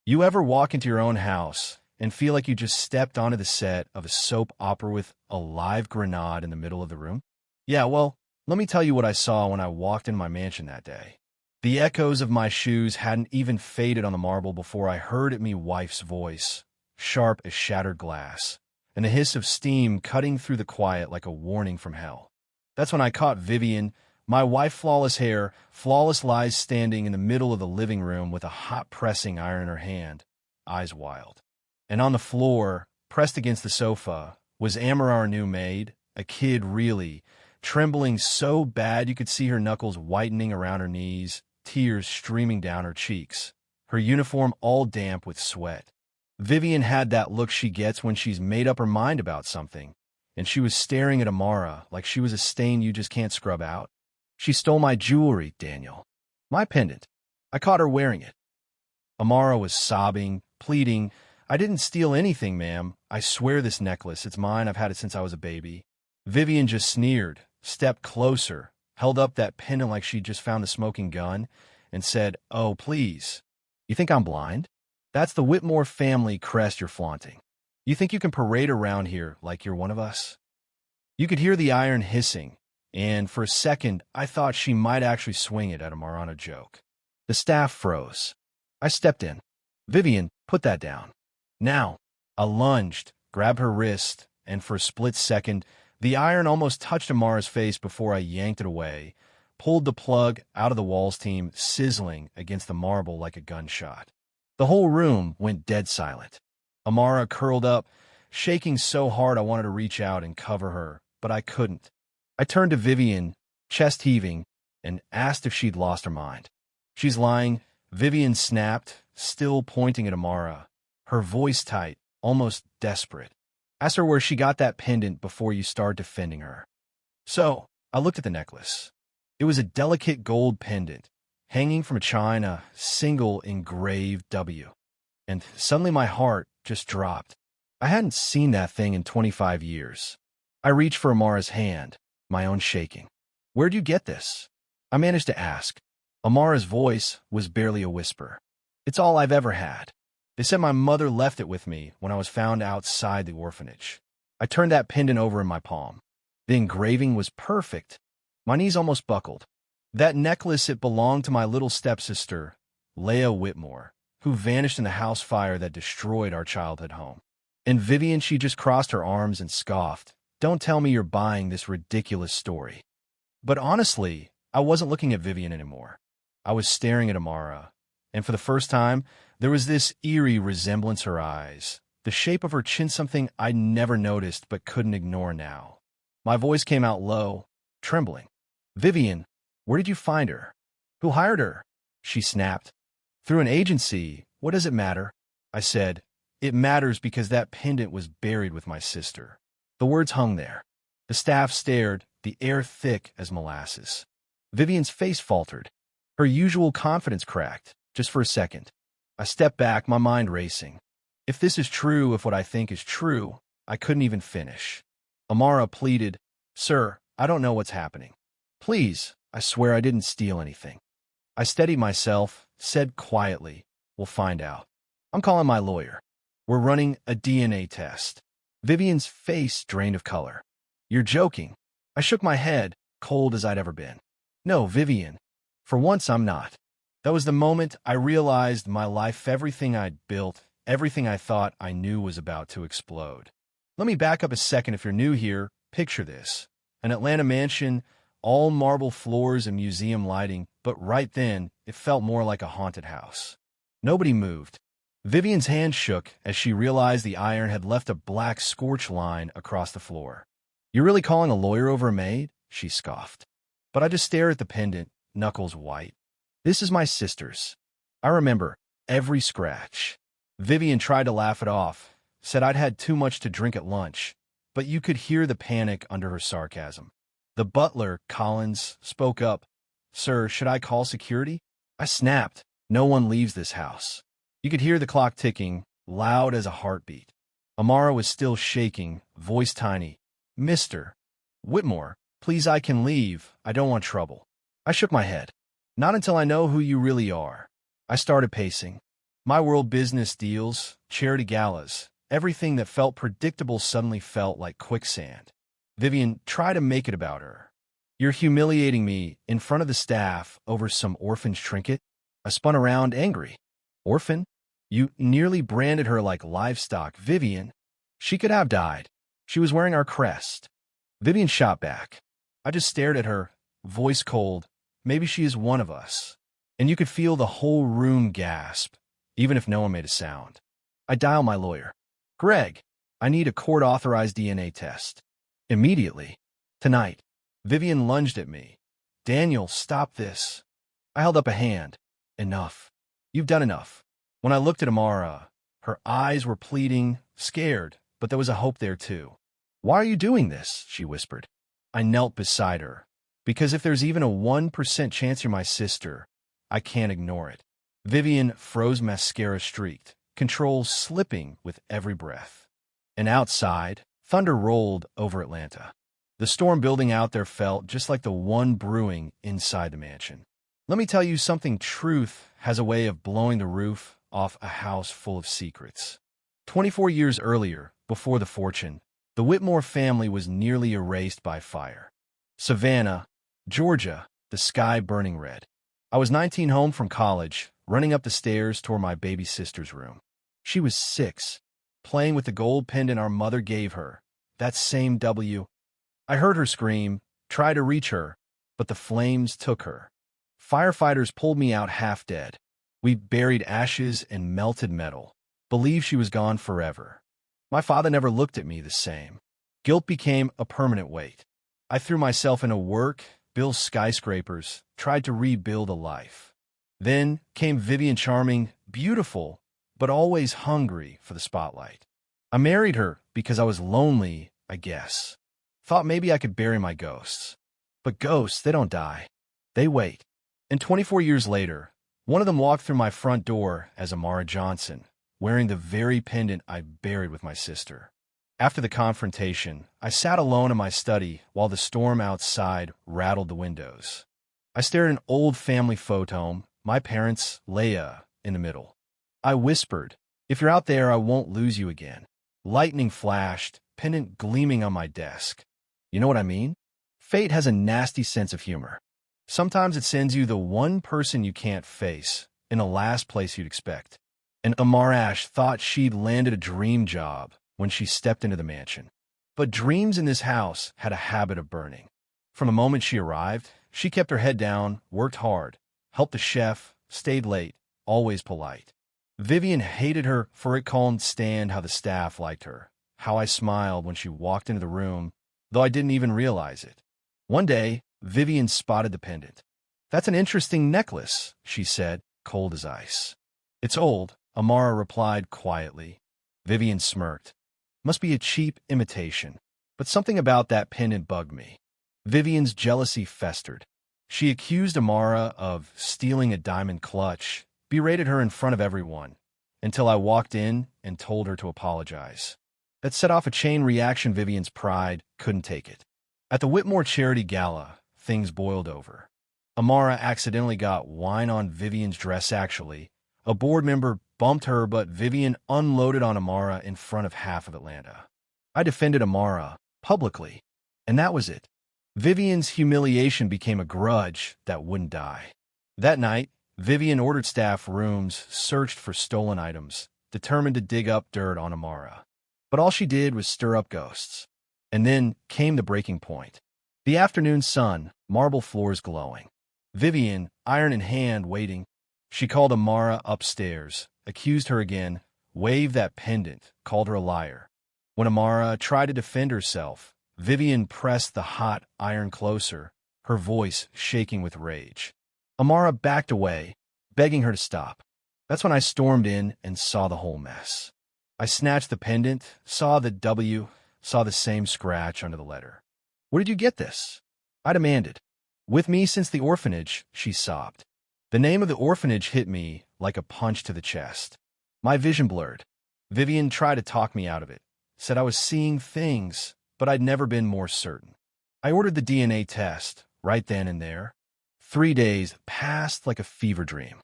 You ever walk into your own house and feel like you just stepped onto the set of a soap opera with a live grenade in the middle of the room? Yeah, well, let me tell you what I saw when I walked in my mansion that day. The echoes of my shoes hadn't even faded on the marble before I heard me wife's voice, sharp as shattered glass, and the hiss of steam cutting through the quiet like a warning from hell. That's when I caught Vivian, my wife, flawless hair, flawless lies, standing in the middle of the living room with a hot pressing iron in her hand, eyes wild. And on the floor, pressed against the sofa, was Amber, our new maid, a kid really, trembling so bad you could see her knuckles whitening around her knees, tears streaming down her cheeks, her uniform all damp with sweat. Vivian had that look she gets when she's made up her mind about something, and she was staring at Amara like she was a stain you just can't scrub out. She stole my jewelry, Daniel. My pendant. I caught her wearing it. Amara was sobbing, pleading, I didn't steal anything, ma'am. I swear this necklace, it's mine. I've had it since I was a baby. Vivian just sneered, stepped closer, held up that pendant like she'd just found the smoking gun, and said, oh, please. You think I'm blind? That's the Whitmore family crest you're flaunting. You think you can parade around here like you're one of us? You could hear the iron hissing, and for a second, I thought she might actually swing it at a Marana joke. The staff froze. I stepped in. Vivian, put that down. Now. I lunged, grabbed her wrist, and for a split second, the iron almost touched Amara's face before I yanked it away, pulled the plug out of the walls team, sizzling against the marble like a gunshot. The whole room went dead silent. Amara curled up, shaking so hard I wanted to reach out and cover her, but I couldn't. I turned to Vivian, chest heaving, and asked if she'd lost her mind. She's lying, Vivian snapped, still pointing at Amara, her voice tight, almost desperate. Ask her where she got that pendant before you start defending her. So, I looked at the necklace. It was a delicate gold pendant, hanging from a chain, a single engraved W. And suddenly my heart just dropped. I hadn't seen that thing in 25 years. I reached for Amara's hand, my own shaking. Where'd you get this? I managed to ask. Amara's voice was barely a whisper. It's all I've ever had. They said my mother left it with me when I was found outside the orphanage. I turned that pendant over in my palm. The engraving was perfect. My knees almost buckled. That necklace, it belonged to my little stepsister, Leah Whitmore, who vanished in the house fire that destroyed our childhood home. And Vivian, she just crossed her arms and scoffed. Don't tell me you're buying this ridiculous story. But honestly, I wasn't looking at Vivian anymore. I was staring at Amara, and for the first time, there was this eerie resemblance in her eyes, the shape of her chin, something I'd never noticed but couldn't ignore now. My voice came out low, trembling. Vivian, where did you find her? Who hired her? She snapped. Through an agency. What does it matter? I said. It matters because that pendant was buried with my sister. The words hung there. The staff stared, the air thick as molasses. Vivian's face faltered. Her usual confidence cracked, just for a second. I stepped back, my mind racing. If this is true, if what I think is true, I couldn't even finish. Amara pleaded, Sir, I don't know what's happening. Please, I swear I didn't steal anything. I steadied myself, said quietly, We'll find out. I'm calling my lawyer. We're running a DNA test. Vivian's face drained of color. You're joking. I shook my head, cold as I'd ever been. No, Vivian. For once, I'm not. That was the moment I realized my life, everything I'd built, everything I thought I knew was about to explode. Let me back up a second. If you're new here, picture this. An Atlanta mansion, all marble floors and museum lighting, but right then, it felt more like a haunted house. Nobody moved. Vivian's hand shook as she realized the iron had left a black scorch line across the floor. You're really calling a lawyer over a maid? She scoffed. But I just stared at the pendant, knuckles white. This is my sister's. I remember every scratch. Vivian tried to laugh it off, said I'd had too much to drink at lunch, but you could hear the panic under her sarcasm. The butler, Collins, spoke up. Sir, should I call security? I snapped. No one leaves this house. You could hear the clock ticking, loud as a heartbeat. Amara was still shaking, voice tiny. Mr. Whitmore, please, I can leave. I don't want trouble. I shook my head. Not until I know who you really are. I started pacing. My world: business deals, charity galas, everything that felt predictable suddenly felt like quicksand. Vivian, try to make it about her. You're humiliating me in front of the staff over some orphan's trinket? I spun around, angry. Orphan? You nearly branded her like livestock, Vivian. She could have died. She was wearing our crest. Vivian shot back. I just stared at her, voice cold. Maybe she is one of us. And you could feel the whole room gasp, even if no one made a sound. I dial my lawyer. Greg, I need a court-authorized DNA test. Immediately. Tonight. Vivian lunged at me. Daniel, stop this. I held up a hand. Enough. You've done enough. When I looked at Amara, her eyes were pleading, scared, but there was a hope there too. Why are you doing this? She whispered. I knelt beside her. Because if there's even a 1% chance you're my sister, I can't ignore it. Vivian froze, mascara streaked, control slipping with every breath. And outside, thunder rolled over Atlanta. The storm building out there felt just like the one brewing inside the mansion. Let me tell you something: truth has a way of blowing the roof off a house full of secrets. 24 years earlier, before the fortune, the Whitmore family was nearly erased by fire. Savannah, Georgia, the sky burning red. I was 19, home from college, running up the stairs toward my baby sister's room. She was 6, playing with the gold pendant our mother gave her, that same W. I heard her scream, try to reach her, but the flames took her. Firefighters pulled me out half dead. We buried ashes and melted metal, believed she was gone forever. My father never looked at me the same. Guilt became a permanent weight. I threw myself into work, built skyscrapers, tried to rebuild a life. Then came Vivian, charming, beautiful, but always hungry for the spotlight. I married her because I was lonely, I guess. Thought maybe I could bury my ghosts. But ghosts, they don't die. They wait. And 24 years later, one of them walked through my front door as Amara Johnson, wearing the very pendant I buried with my sister. After the confrontation, I sat alone in my study while the storm outside rattled the windows. I stared at an old family photo, my parents, Leia, in the middle. I whispered, if you're out there, I won't lose you again. Lightning flashed, pendant gleaming on my desk. You know what I mean? Fate has a nasty sense of humor. Sometimes it sends you the one person you can't face, in the last place you'd expect. And Amarash thought she'd landed a dream job when she stepped into the mansion. But dreams in this house had a habit of burning. From the moment she arrived, she kept her head down, worked hard, helped the chef, stayed late, always polite. Vivian hated her for it, couldn't stand how the staff liked her, how I smiled when she walked into the room, though I didn't even realize it. One day, Vivian spotted the pendant. That's an interesting necklace, she said, cold as ice. It's old, Amara replied quietly. Vivian smirked. Must be a cheap imitation. But something about that pendant bugged me. Vivian's jealousy festered. She accused Amara of stealing a diamond clutch, berated her in front of everyone, until I walked in and told her to apologize. That set off a chain reaction. Vivian's pride couldn't take it. At the Whitmore charity gala, things boiled over. Amara accidentally got wine on Vivian's dress. Actually, a board member bumped her, but Vivian unloaded on Amara in front of half of Atlanta. I defended Amara publicly, and that was it. Vivian's humiliation became a grudge that wouldn't die. That night, Vivian ordered staff rooms, searched for stolen items, determined to dig up dirt on Amara. But all she did was stir up ghosts. And then came the breaking point. The afternoon sun, marble floors glowing. Vivian, iron in hand, waiting. She called Amara upstairs, accused her again, waved that pendant, called her a liar. When Amara tried to defend herself, Vivian pressed the hot iron closer, her voice shaking with rage. Amara backed away, begging her to stop. That's when I stormed in and saw the whole mess. I snatched the pendant, saw the W, saw the same scratch under the letter. Where did you get this? I demanded. With me since the orphanage, she sobbed. The name of the orphanage hit me like a punch to the chest. My vision blurred. Vivian tried to talk me out of it, said I was seeing things, but I'd never been more certain. I ordered the DNA test, right then and there. 3 days passed like a fever dream.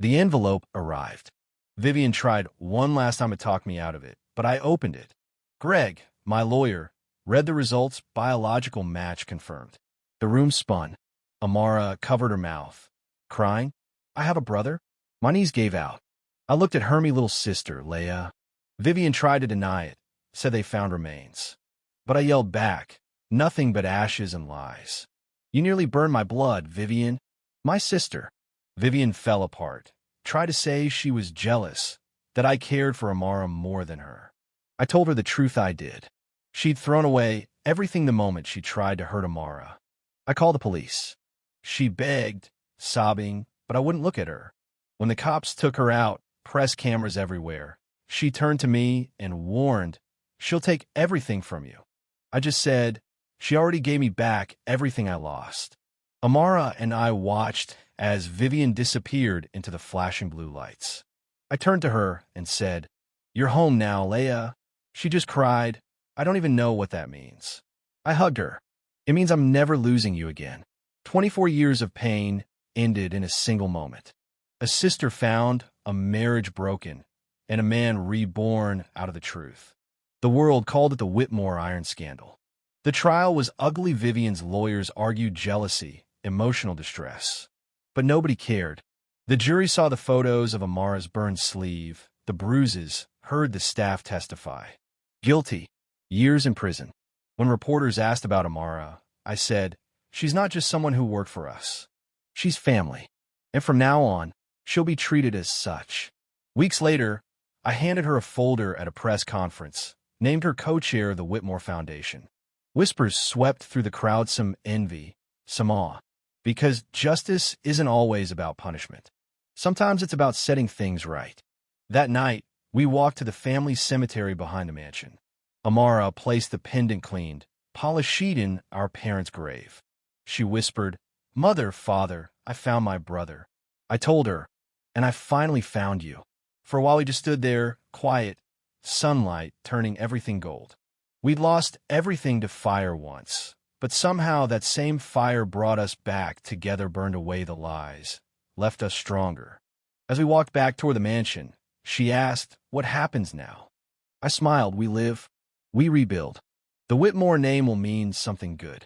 The envelope arrived. Vivian tried one last time to talk me out of it, but I opened it. Greg, my lawyer, read the results. Biological match confirmed. The room spun. Amara covered her mouth. Crying? I have a brother? My knees gave out. I looked at Hermie's little sister, Leia. Vivian tried to deny it, said they found remains. But I yelled back, nothing but ashes and lies. You nearly burned my blood, Vivian. My sister. Vivian fell apart, tried to say she was jealous, that I cared for Amara more than her. I told her the truth I did. She'd thrown away everything the moment she tried to hurt Amara. I called the police. She begged, sobbing, but I wouldn't look at her. When the cops took her out, press cameras everywhere, she turned to me and warned, she'll take everything from you. I just said, she already gave me back everything I lost. Amara and I watched as Vivian disappeared into the flashing blue lights. I turned to her and said, You're home now, Leia. She just cried. I don't even know what that means. I hugged her. It means I'm never losing you again. 24 years of pain ended in a single moment. A sister found, a marriage broken, and a man reborn out of the truth. The world called it the Whitmore iron scandal. The trial was ugly. Vivian's lawyers argued jealousy, emotional distress. But nobody cared. The jury saw the photos of Amara's burned sleeve, the bruises, heard the staff testify. Guilty. Years in prison. When reporters asked about Amara, I said, she's not just someone who worked for us. She's family. And from now on, she'll be treated as such. Weeks later, I handed her a folder at a press conference, named her co-chair of the Whitmore Foundation. Whispers swept through the crowd, some envy, some awe. Because justice isn't always about punishment. Sometimes it's about setting things right. That night, we walked to the family cemetery behind the mansion. Amara placed the pendant cleaned, polished sheet in our parents' grave. She whispered, Mother, Father, I found my brother. I told her, and I finally found you. For a while we just stood there, quiet, sunlight turning everything gold. We'd lost everything to fire once, but somehow that same fire brought us back together, burned away the lies, left us stronger. As we walked back toward the mansion, she asked, What happens now? I smiled. We live. We rebuild. The Whitmore name will mean something good.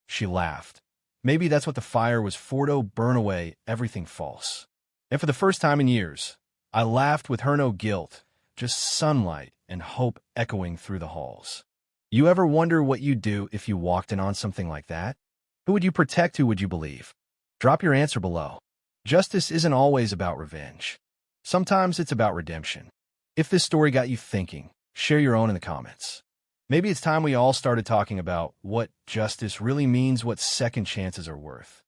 She laughed. Maybe that's what the fire was for, to burn away everything false. And for the first time in years, I laughed with her, no guilt, just sunlight and hope echoing through the halls. You ever wonder what you'd do if you walked in on something like that? Who would you protect? Who would you believe? Drop your answer below. Justice isn't always about revenge. Sometimes it's about redemption. If this story got you thinking, share your own in the comments. Maybe it's time we all started talking about what justice really means, what second chances are worth.